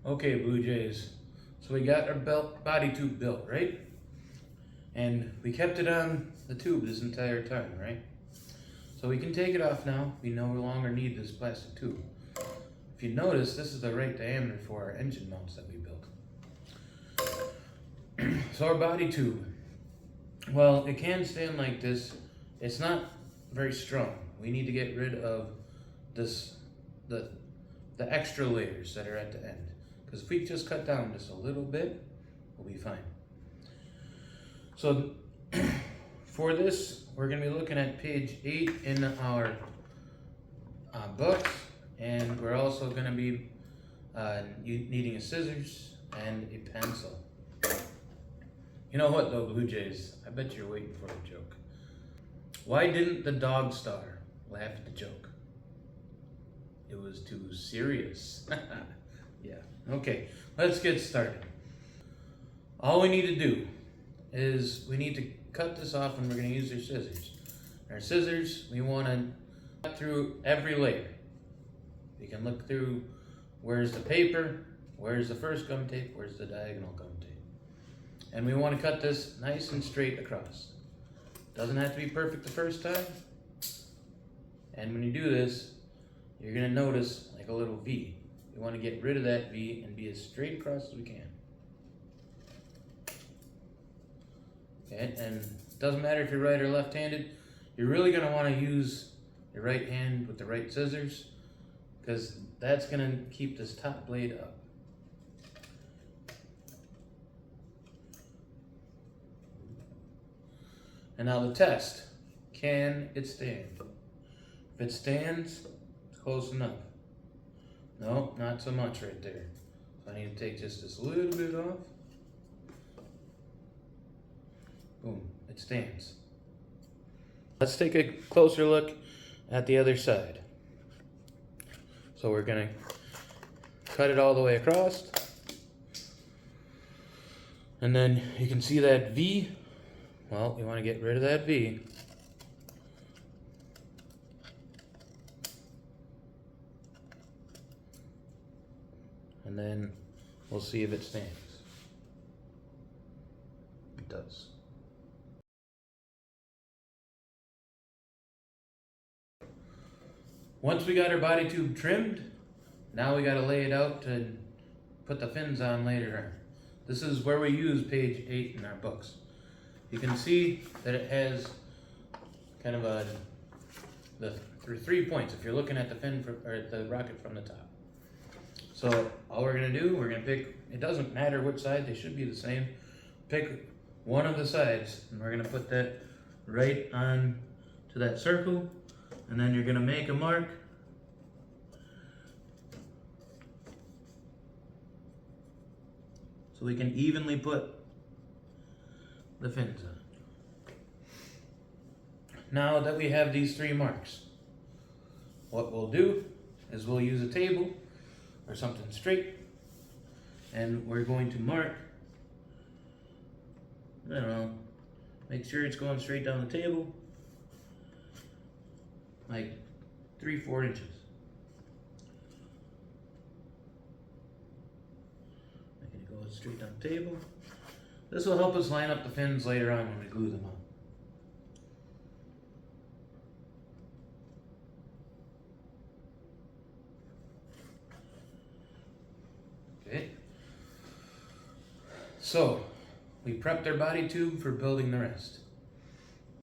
Okay, Blue Jays. So we got our body tube built, right? And we kept it on the tube this entire time, right? So we can take it off now. We no longer need this plastic tube. If you notice, this is the right diameter for our engine mounts that we built. So our body tube, well, it can stand like this. It's not very strong. We need to get rid of this, the extra layers that are at the end. Because if we just cut down just a little bit, we'll be fine. So for this, we're going to be looking at page 8 in our books, and we're also going to be needing a scissors and a pencil. You know what though, Blue Jays? I bet you're waiting for a joke. Why didn't the dog star laugh at the joke? It was too serious. Yeah. Okay, let's get started. All we need to do is we need to cut this off, and we're going to use our scissors. Our scissors, we want to cut through every layer. We can look through where's the paper, where's the first gum tape, where's the diagonal gum tape. And we want to cut this nice and straight across. Doesn't have to be perfect the first time. And when you do this, you're going to notice like a little V. We want to get rid of that V and be as straight across as we can. Okay, and it doesn't matter if you're right or left-handed. You're really going to want to use your right hand with the right scissors, because that's going to keep this top blade up. And now the test. Can it stand? If it stands, it's close enough. No, not so much right there. So I need to take just this little bit off. Boom, it stands. Let's take a closer look at the other side. So we're gonna cut it all the way across. And then you can see that V. Well, we want to get rid of that V. And then we'll see if it stands. It does. Once we got our body tube trimmed, now we got to lay it out to put the fins on later on. This is where we use page 8 in our books. You can see that it has kind of the 3 points if you're looking at the fin or the rocket from the top. So all we're going to do, we're going to pick, it doesn't matter which side, they should be the same. Pick one of the sides, and we're going to put that right on to that circle, and then you're going to make a mark. So we can evenly put the fins on. Now that we have these 3 marks, what we'll do is we'll use a table or something straight, and we're going to mark, I don't know, make sure it's going straight down the table, like 3-4 inches. Making it go straight down the table. This will help us line up the fins later on when we glue them on. Okay. So, we prepped our body tube for building the rest.